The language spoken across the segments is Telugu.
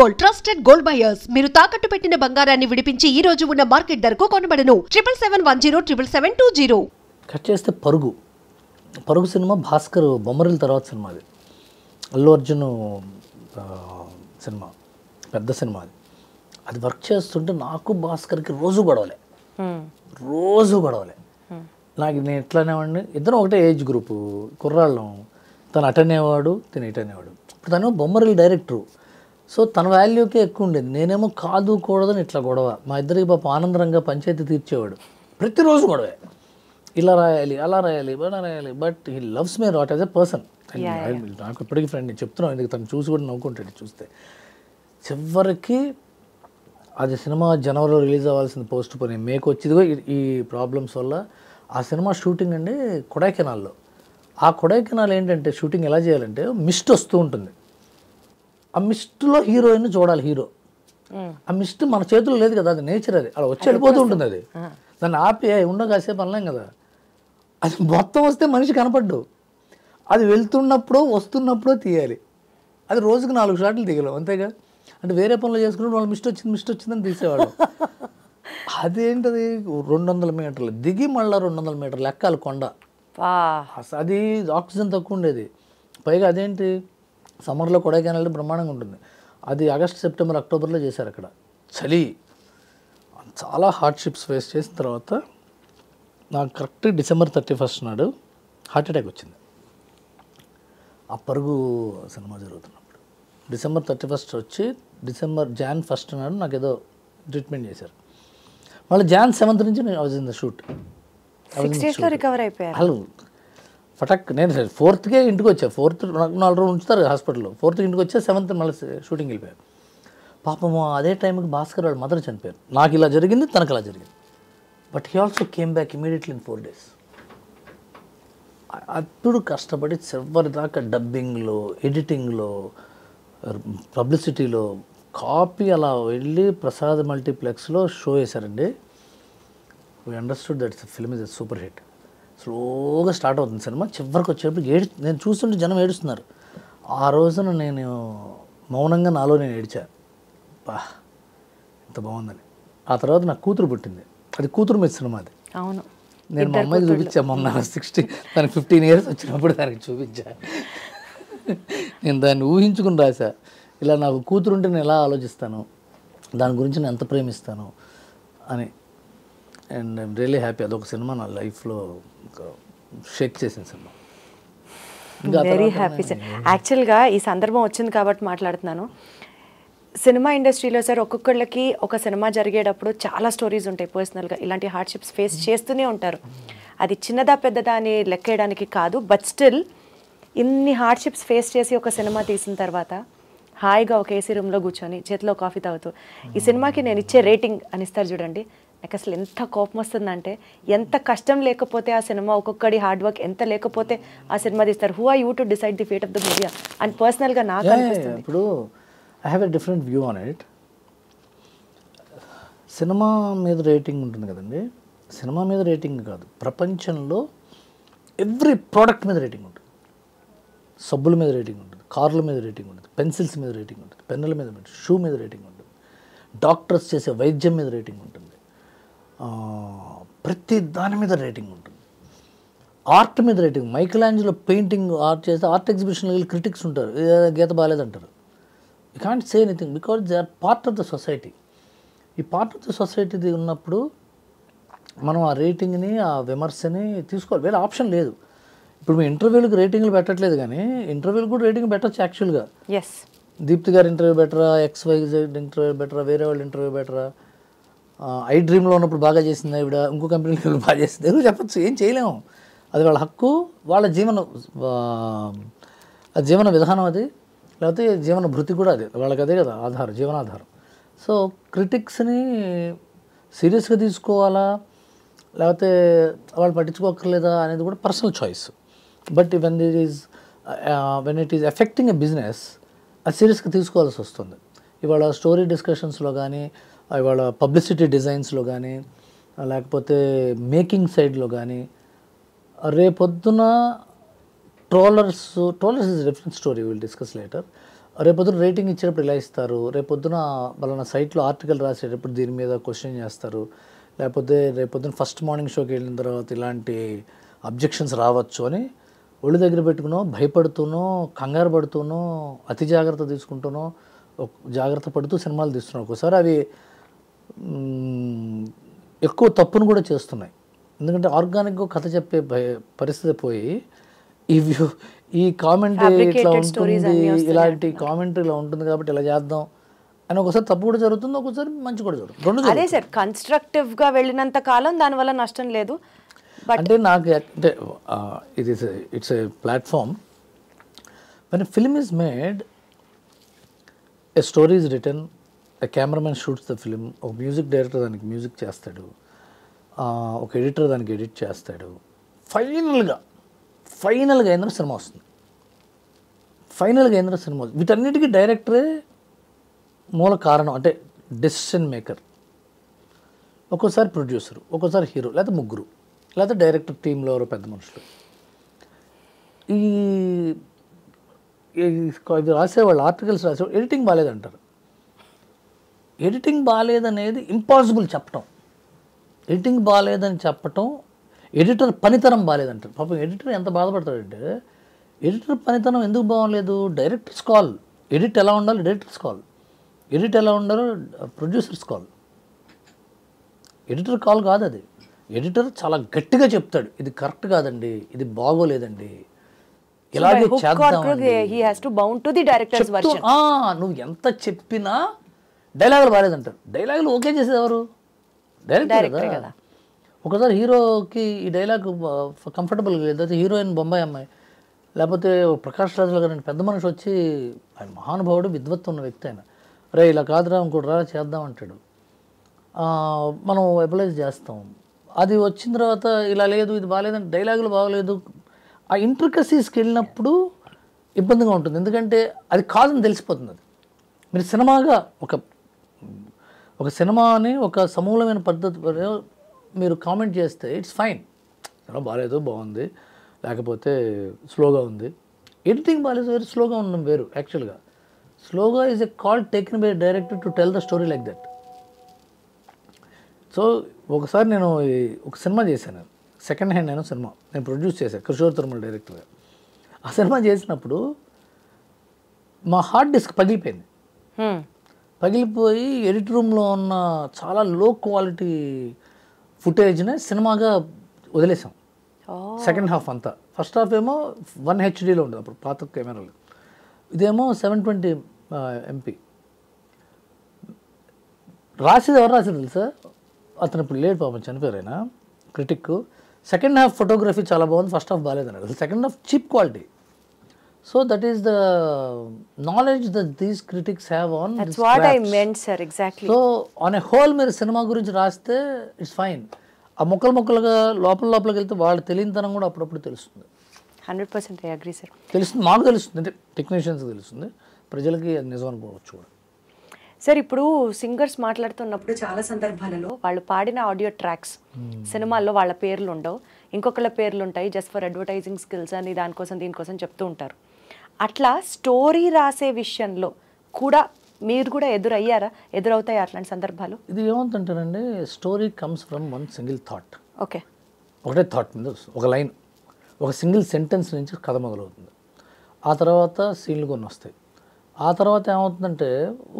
గోల్డ్ ట్రస్టెడ్ గోల్డ్ బయర్స్ మీరు తాకట్టు పెట్టిన బంగారాన్ని విడిపించి ఈ రోజు ఉన్న మార్కెట్ ధరకు కొనబడను 7771077720. కట్ చేస్తే పరుగు సినిమా భాస్కర్ బొమ్మరిల తర్వాత సినిమా అది. అల్లు అర్జున్ సినిమా, పెద్ద సినిమా అది. అది వర్క్ చేస్తుంటే నాకు భాస్కర్కి రోజు గొడవలే. నాకు నేను ఎట్లానేవాడిని, ఇద్దరం ఒకటే ఏజ్ గ్రూపు, కుర్రాళ్ళం. తను అటనేవాడు, తను ఇటనేవాడు. ఇప్పుడు తను బొమ్మరిల డైరెక్టరు, సో తన వాల్యూకే ఎక్కువ ఉండేది. నేనేమో కాదు కూడదని ఇట్లా గొడవ. మా ఇద్దరికి పాప ఆనందరంగా పంచాయతీ తీర్చేవాడు. ప్రతిరోజు గొడవే, ఇలా రాయాలి, అలా రాయాలి, ఇలా రాయాలి. But he loves me not as a person. నాకు ఇప్పటికీ ఫ్రెండ్, నేను చెప్తున్నాను, ఎందుకు తను చూసి కూడా నవ్వుకుంటాడు చూస్తే. చివరికి అది సినిమా జనవరిలో రిలీజ్ అవ్వాల్సింది పోస్ట్ పోయి మేకు వచ్చేదిగో ఈ ప్రాబ్లమ్స్ వల్ల. ఆ సినిమా షూటింగ్ అండి కొడైకెనాల్లో. ఆ కొడైకెనాల్ ఏంటంటే షూటింగ్ ఎలా చేయాలంటే మిస్ట్ వస్తూ ఉంటుంది. ఆ మిస్ట్లో హీరోయిన్ చూడాలి. హీరో ఆ మిస్ట్ మన చేతుల్లో లేదు కదా, అది నేచర్. అది అలా వచ్చి వెళ్ళిపోతూ ఉంటుంది. అది దాన్ని ఆపి కాసేపు అనలేం కదా. అది మొత్తం వస్తే మనిషి కనపడ్డు. అది వెళ్తున్నప్పుడు వస్తున్నప్పుడు తీయాలి. అది రోజుకి 4 షాట్లు తీయలేం, అంతేగా. అంటే వేరే పనులు చేసుకున్నప్పుడు వాళ్ళు మిస్ట్ వచ్చిందని తీసేవాడు. అదేంటది 200 మీటర్లు దిగి మళ్ళీ 200 మీటర్లు ఎక్కాలి కొండ. అది ఆక్సిజన్ తక్కువ ఉండేది. పైగా అదేంటి సమ్మర్లో కొడైకెనాల్ బ్రహ్మాండంగా ఉంటుంది. అది ఆగస్ట్, సెప్టెంబర్, అక్టోబర్లో చేశారు. అక్కడ చలి, చాలా హార్డ్షిప్స్ ఫేస్ చేసిన తర్వాత నాకు కరెక్ట్ డిసెంబర్ 31 నాడు హార్ట్ అటాక్ వచ్చింది. ఆ పరుగు సినిమా జరుగుతున్నప్పుడు డిసెంబర్ 31 వచ్చి జాన్ 1 నాడు నాకు ఏదో ట్రీట్మెంట్ చేశారు. మళ్ళీ జాన్ 7 నుంచి నేను was in the shoot. Recover అయిపోయారు. హలో ఫటక్ నేను 4థ్కే ఇంటికి వచ్చా. 4th నాకు 4 రోజులు ఉంచుతారు హాస్పిటల్లో. 4th ఇంటికి వచ్చా, 7th మళ్ళీ షూటింగ్ వెళ్ళిపోయారు. పాపం అదే టైంకి భాస్కర్ వాళ్ళ మదర్ చనిపోయారు. నాకు ఇలా జరిగింది, తనకు ఇలా జరిగింది. But he also came back immediately in 4 days. అప్పుడు కష్టపడి చివరి దాకా డబ్బింగ్లో, ఎడిటింగ్లో, పబ్లిసిటీలో కాపీ అలా వెళ్ళి ప్రసాద్ మల్టీప్లెక్స్లో షో వేశారండి. We understood that film is a super hit. స్లోగా స్టార్ట్ అవుతుంది సినిమా. చివరికి వచ్చేప్పుడు నేను చూస్తుంటే జనం ఏడుస్తున్నారు. ఆ రోజున నేను మౌనంగా నాలో నేను ఏడ్చా, బా ఎంత బాగుందని. ఆ తర్వాత నాకు కూతురు పుట్టింది. అది కూతురు మీద సినిమా. అది అవును, నేను మా అమ్మాయికి చూపించా. మొన్న 60 దానికి 15 years వచ్చినప్పుడు దానికి చూపించా. నేను దాన్ని ఊహించుకుని రాసా. ఇలా నాకు కూతురు ఉంటే నేను ఎలా ఆలోచిస్తాను, దాని గురించి నేను ఎంత ప్రేమిస్తాను అని. And I'm really happy. అదొక సినిమా నా లైఫ్లో షేక్ చేసిన సినిమా. Very happy sir. యాక్చువల్గా ఈ సందర్భం వచ్చింది కాబట్టి మాట్లాడుతున్నాను. సినిమా ఇండస్ట్రీలో సార్ ఒక్కొక్కళ్ళకి ఒక సినిమా జరిగేటప్పుడు చాలా స్టోరీస్ ఉంటాయి పర్సనల్గా. ఇలాంటి హార్డ్షిప్స్ ఫేస్ చేస్తూనే ఉంటారు. అది చిన్నదా పెద్దదా అని లెక్కేయడానికి కాదు, బట్ స్టిల్ ఇన్ని హార్డ్షిప్స్ ఫేస్ చేసి ఒక సినిమా తీసిన తర్వాత హాయిగా ఒక ఏసీ రూమ్లో కూర్చొని చేతిలో కాఫీ తాగుతూ ఈ సినిమాకి నేను ఇచ్చే రేటింగ్ అని ఇస్తారు చూడండి. నాకు అసలు ఎంత కోపం వస్తుందంటే, ఎంత కష్టం లేకపోతే ఆ సినిమా, ఒక్కొక్కడి హార్డ్ వర్క్ ఎంత లేకపోతే ఆ సినిమా తీస్తారు. Who are you to decide the fate of the movie అని పర్సనల్గా నాకు అనిపిస్తుంది. ఇప్పుడు I have a different view on it. Cinema మీద రేటింగ్ ఉంటుంది కదండి. సినిమా మీద రేటింగ్ కాదు, ప్రపంచంలో ఎవ్రీ ప్రోడక్ట్ మీద రేటింగ్ ఉంటుంది. సబ్బుల మీద రేటింగ్ ఉంటుంది, కార్ల మీద రేటింగ్ ఉంటుంది, పెన్సిల్స్ మీద రేటింగ్ ఉంటుంది, పెన్నుల మీద, షూ మీద రేటింగ్ ఉంటుంది, డాక్టర్స్ చేసే వైద్యం మీద రేటింగ్ ఉంటుంది, ప్రతి దాని మీద రేటింగ్ ఉంటుంది. ఆర్ట్ మీద rating. Michelangelo painting art చేస్తే ఆర్ట్ ఎగ్జిబిషన్లో వెళ్ళి క్రిటిక్స్ ఉంటారు, గీత బాగాలేదంటారు. You can't say anything because they are part of the society. ఈ పార్ట్ ఆఫ్ ద సొసైటీది ఉన్నప్పుడు మనం ఆ రేటింగ్ని, ఆ విమర్శని తీసుకోవాలి. వేరే ఆప్షన్ లేదు. ఇప్పుడు మీ ఇంటర్వ్యూలకు రేటింగ్లు పెట్టట్లేదు, కానీ ఇంటర్వ్యూలకు కూడా రేటింగ్ పెట్టచ్చు యాక్చువల్గా. ఎస్, దీప్తి గారి ఇంటర్వ్యూ బెటరా, XYZ ఇంటర్వ్యూ బెటరా, వేరే వాళ్ళ ఇంటర్వ్యూ బెటరా, ఐ డ్రీమ్లో ఉన్నప్పుడు బాగా చేసింది ఆవిడ, ఇంకో కంపెనీలో బాగా చేసింది, ఎవరు చెప్పచ్చు. ఏం చేయలేము. అది వాళ్ళ హక్కు, వాళ్ళ జీవన విధానం అది, లేకపోతే జీవన భృతి కూడా అది. వాళ్ళకి అదే కదా ఆధారం, జీవనాధారం. సో క్రిటిక్స్ని సీరియస్గా తీసుకోవాలా, లేకపోతే వాళ్ళు పట్టించుకోకర్లేదా అనేది కూడా personal choice. But when it is affecting a business, అది సీరియస్గా తీసుకోవాల్సి వస్తుంది. ఇవాళ స్టోరీ డిస్కషన్స్లో కానీ, ఇవాళ పబ్లిసిటీ డిజైన్స్లో కానీ, లేకపోతే మేకింగ్ సైడ్లో కానీ, రేపొద్దున trollers is different story, will discuss later. రేపొద్దున రేటింగ్ ఇచ్చేటప్పుడు ఇలా ఇస్తారు, రేపొద్దున వాళ్ళ సైట్లో ఆర్టికల్ రాసేటప్పుడు దీని మీద క్వశ్చన్ చేస్తారు, లేకపోతే రేపొద్దున ఫస్ట్ మార్నింగ్ షోకి వెళ్ళిన తర్వాత ఇలాంటి అబ్జెక్షన్స్ రావచ్చు అని ఒళ్ళు దగ్గర పెట్టుకునో, భయపడుతూనో, కంగారు పడుతూనో, అతి జాగ్రత్త తీసుకుంటూనో, జాగ్రత్త పడుతూ సినిమాలు తీస్తున్నాం. ఒక్కోసారి అవి ఎక్కువ తప్పును కూడా చేస్తున్నాయి. ఎందుకంటే ఆర్గానిక్గా కథ చెప్పే పరిస్థితి పోయి ఈ కామెంటరీ ఇట్లా ఉంటుంది, ఇలాంటి కామెంటరీ ఇలా ఉంటుంది కాబట్టి ఇలా చేద్దాం అని ఒకసారి తప్పు కూడా జరుగుతుంది, ఒకసారి మంచి కూడా జరుగుతుంది. రెండు అదే సార్, కన్స్ట్రక్టివ్గా వెళ్ళినంత కాలం దానివల్ల నష్టం లేదు. అంటే నాకు అంటే it's a platform. When film is made, A story is return, A cameraman shoots the film, ఒక మ్యూజిక్ డైరెక్టర్ దానికి మ్యూజిక్ చేస్తాడు, ఒక ఎడిటర్ దానికి ఎడిట్ చేస్తాడు, ఫైనల్గా ఏంద్ర సినిమా వస్తుంది. వీటన్నిటికీ డైరెక్టరే మూల కారణం, అంటే డెసిషన్ మేకర్. ఒక్కోసారి ప్రొడ్యూసరు, ఒక్కోసారి హీరో, లేకపోతే ముగ్గురు, లేకపోతే డైరెక్టర్ టీంలో ఎవరో పెద్ద మనుషులు. ఇవి రాసేవాళ్ళు, ఆర్టికల్స్ రాసేవాళ్ళు ఎడిటింగ్ బాగాలేదంటారు. ఎడిటింగ్ బాగాలేదనేది ఇంపాసిబుల్ చెప్పటం. ఎడిటింగ్ బాగాలేదని చెప్పటం, ఎడిటర్ పనితనం బాగాలేదంటారు. పాపం ఎడిటర్ ఎంత బాధపడతాడంటే, ఎడిటర్ పనితనం ఎందుకు బాగోలేదు, డైరెక్టర్స్ కాల్. ఎడిట్ ఎలా ఉండాలి, డైరెక్టర్స్ కాల్. ఎడిట్ ఎలా ఉండాలో, ప్రొడ్యూసర్స్ కాల్. ఎడిటర్ కాల్ కాదు అది. ఎడిటర్ చాలా గట్టిగా చెప్తాడు, ఇది కరెక్ట్ కాదండి, ఇది బాగోలేదండి, ఇలాగే చేద్దాం. నువ్వు ఎంత చెప్పినా డైలాగులు బాగాలేదంటారు. డైలాగులు ఓకే చేసేది ఎవరు, డైరెక్టర్ కదా. ఒకసారి హీరోకి ఈ డైలాగ్ కంఫర్టబుల్ లేకపోతే హీరోయిన్ బొంబాయి అమ్మాయి, లేకపోతే ప్రకాష్ రాజుల గారు పెద్ద మనిషి వచ్చి, ఆయన మహానుభావుడు, విద్వత్తు ఉన్న వ్యక్తి, ఆయన రే ఇలా కాదురా ఇంకోటి రా చేద్దాం అంటాడు. మనం అప్లైజ్ చేస్తాం. అది వచ్చిన తర్వాత ఇలా లేదు, ఇది బాగాలేదంటే, డైలాగులు బాగోలేదు, ఆ ఇంట్రికసీస్కి వెళ్ళినప్పుడు ఇబ్బందిగా ఉంటుంది. ఎందుకంటే అది కాదని తెలిసిపోతుంది. అది మీరు సినిమాగా ఒక సినిమాని ఒక సమూలమైన పద్ధతి మీరు కామెంట్ చేస్తే ఇట్స్ ఫైన్, సినిమా బాగాలేదు, బాగుంది, లేకపోతే స్లోగా ఉంది. ఎడిటింగ్ బాగాలేదు వేరు, స్లోగా ఉండడం వేరు. యాక్చువల్గా స్లోగా is a call taken by director to tell the story like that. So ఒకసారి నేను ఒక సినిమా చేశాను, సెకండ్ హ్యాండ్ అయిన సినిమా నేను ప్రొడ్యూస్ చేశాను, కిషోర్ తిరుమల డైరెక్టర్గా. ఆ సినిమా చేసినప్పుడు మా హార్డ్ డిస్క్ పగిలిపోయింది. పగిలిపోయి ఎడిట్ రూమ్లో ఉన్న చాలా లో క్వాలిటీ ఫుటేజ్ని సినిమాగా వదిలేసాం. సెకండ్ హాఫ్ అంతా, ఫస్ట్ హాఫ్ ఏమో 1 HDలో ఉండేది అప్పుడు పాత కెమెరాలు, ఇదేమో 720 MP. ఎవరు రాసేది తెలుసా, అతను ఇప్పుడు లేడు పాపం, చనిపోయారు ఆయన, క్రిటిక్. సెకండ్ హాఫ్ ఫోటోగ్రఫీ చాలా బాగుంది, ఫస్ట్ హాఫ్ బాగాలేదన్నారు. Second half cheap quality. So that is the knowledge that these critics have on. That's what I meant, sir, exactly. So on a whole మీరు సినిమా గురించి రాస్తే ఇట్స్ ఫైన్. ఆ ముక్కలుగా లోపలికి వెళ్తే వాళ్ళు తెలియనితనం కూడా అప్పుడప్పుడు తెలుస్తుంది. 100% I agree, sir. తెలుస్తుంది, మాకు తెలుస్తుంది, అంటే టెక్నీషియన్స్కి తెలుస్తుంది, ప్రజలకి అది నిజం అనుకోవచ్చు కూడా. సార్, ఇప్పుడు సింగర్స్ మాట్లాడుతున్నప్పుడు చాలా సందర్భాలలో వాళ్ళు పాడిన ఆడియో ట్రాక్స్ సినిమాల్లో వాళ్ళ పేర్లు ఉండవు, ఇంకొకళ్ళ పేర్లు ఉంటాయి, జస్ట్ ఫర్ అడ్వర్టైజింగ్ స్కిల్స్ అని దానికోసం దీనికోసం చెప్తూ ఉంటారు. అట్లా స్టోరీ రాసే విషయంలో కూడా మీరు కూడా ఎదురవుతాయి అట్లాంటి సందర్భాలు? ఇది ఏమంటుంటారంటే, story comes from one single thought. Okay, ఒకటే థాట్ మీద ఒక లైన్, ఒక సింగిల్ సెంటెన్స్ నుంచి కథ మొదలవుతుంది. ఆ తర్వాత సీన్లు కొన్ని వస్తాయి. ఆ తర్వాత ఏమవుతుందంటే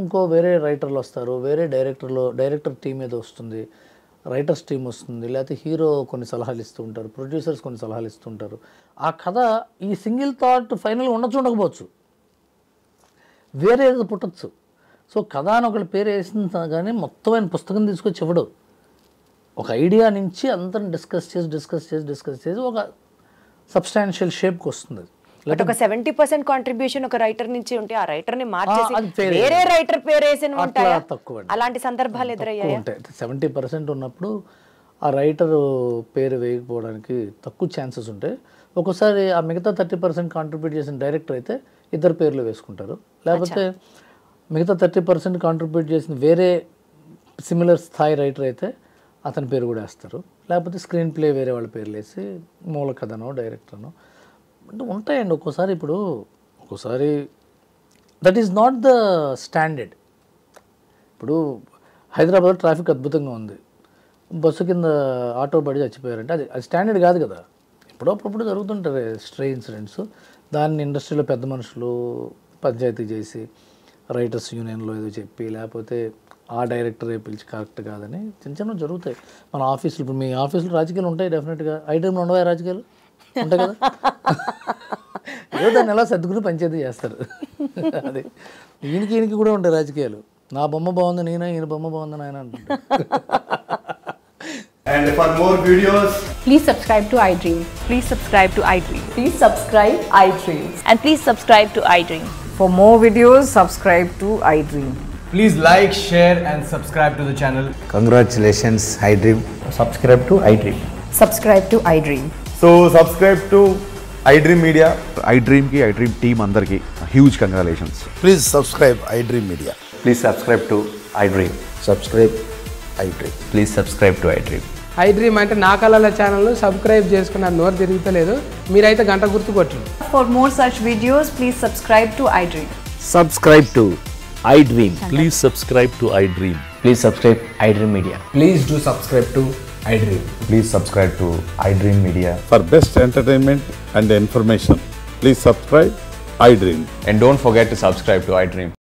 ఇంకో వేరే రైటర్లు వస్తారు, వేరే డైరెక్టర్ టీం మీద వస్తుంది, రైటర్స్ టీం వస్తుంది, లేకపోతే హీరో కొన్ని సలహాలు ఇస్తూ ఉంటారు, ప్రొడ్యూసర్స్ కొన్ని సలహాలు ఇస్తూ ఉంటారు. ఆ కథ ఈ సింగిల్ థాట్ ఫైనల్గా ఉండకపోవచ్చు, వేరే ఏదో పుట్టచ్చు. సో కథ అని ఒకళ్ళ పేరు వేసిన కానీ మొత్తం ఆయన పుస్తకం తీసుకొచ్చి ఇవ్వడు. ఒక ఐడియా నుంచి అందరం డిస్కస్ చేసి ఒక సబ్స్టాన్షియల్ షేప్కి వస్తుంది. ఒక 70% కాంట్రిబ్యూషన్ ఒక రైటర్ నుంచి ఉంటే ఆ రైటర్ ని మార్చేసి వేరే రైటర్ పేరు వేసిన ఉంటాయా? అలాంటి సందర్భాలు ఎదురయ్యాయి. 70% ఉన్నప్పుడు ఆ రైటర్ పేరు వేయకపోవడానికి తక్కువ ఛాన్సెస్ ఉంటాయి. ఒక్కోసారి ఆ మిగతా 30% కాంట్రిబ్యూట్ చేసిన డైరెక్టర్ అయితే ఇద్దరు పేర్లు వేసుకుంటారు, లేకపోతే మిగతా 30% కాంట్రిబ్యూట్ చేసిన వేరే సిమిలర్ స్థాయి రైటర్ అయితే అతని పేరు కూడా వేస్తారు, లేకపోతే స్క్రీన్ ప్లే వేరే వాళ్ళ పేర్లు వేసి మూల కథనో డైరెక్టర్నో అంటే ఉంటాయండి. ఒక్కోసారి that is not the standard. ఇప్పుడు హైదరాబాద్లో ట్రాఫిక్ అద్భుతంగా ఉంది, బస్సు కింద ఆటో పడి చచ్చిపోయారంటే అది స్టాండర్డ్ కాదు కదా. ఎప్పుడప్పుడు జరుగుతుంటారు స్ట్రే ఇన్సిడెంట్స్. దాన్ని ఇండస్ట్రీలో పెద్ద మనుషులు పంచాయతీ చేసి రైటర్స్ యూనియన్లో ఏదో చెప్పి, లేకపోతే ఆ డైరెక్టరే పిలిచి కరెక్ట్ కాదని చిన్న చిన్నవి జరుగుతాయి. మన ఆఫీసులు, ఇప్పుడు మీ ఆఫీసులో రాజకీయాలు ఉంటాయి డెఫినెట్గా. ఐటెంలో ఉండవా రాజకీయాలు? ఉంటాయి కదా. ఏదో దాన్ని ఎలా సర్దుకుని పంచాయతీ చేస్తారు. అదే ఈయనకి కూడా ఉంటాయి రాజకీయాలు. నా బొమ్మ బాగుంది నేనా, ఈయన బొమ్మ బాగుందని ఆయన అంటుంటారు. And for more videos, Please subscribe to iDream. Please subscribe to iDream. Please subscribe iDream. And please subscribe to iDream. For more videos, subscribe to iDream. please like, share and subscribe to the channel. Congratulations, iDream. Subscribe to iDream. Subscribe to iDream. So subscribe to iDream Media. iDream ki iDream team andarki huge congratulations. Please subscribe iDream Media. Please subscribe to iDream. Subscribe iDream. Please subscribe to iDream. iDream అంటే నా కళల ఛానల్ను సబ్స్క్రైబ్ చేసుకున్న నోరు తిరుగుతలేదు, మీరైతే గంట గుర్తు కొట్టండి. For more such videos, please subscribe to iDream. Subscribe to iDream. Please subscribe to iDream. Please subscribe iDream Media. Please do subscribe to iDream. Please subscribe to iDream Media. For best entertainment and information, please subscribe iDream. And don't forget to subscribe to iDream.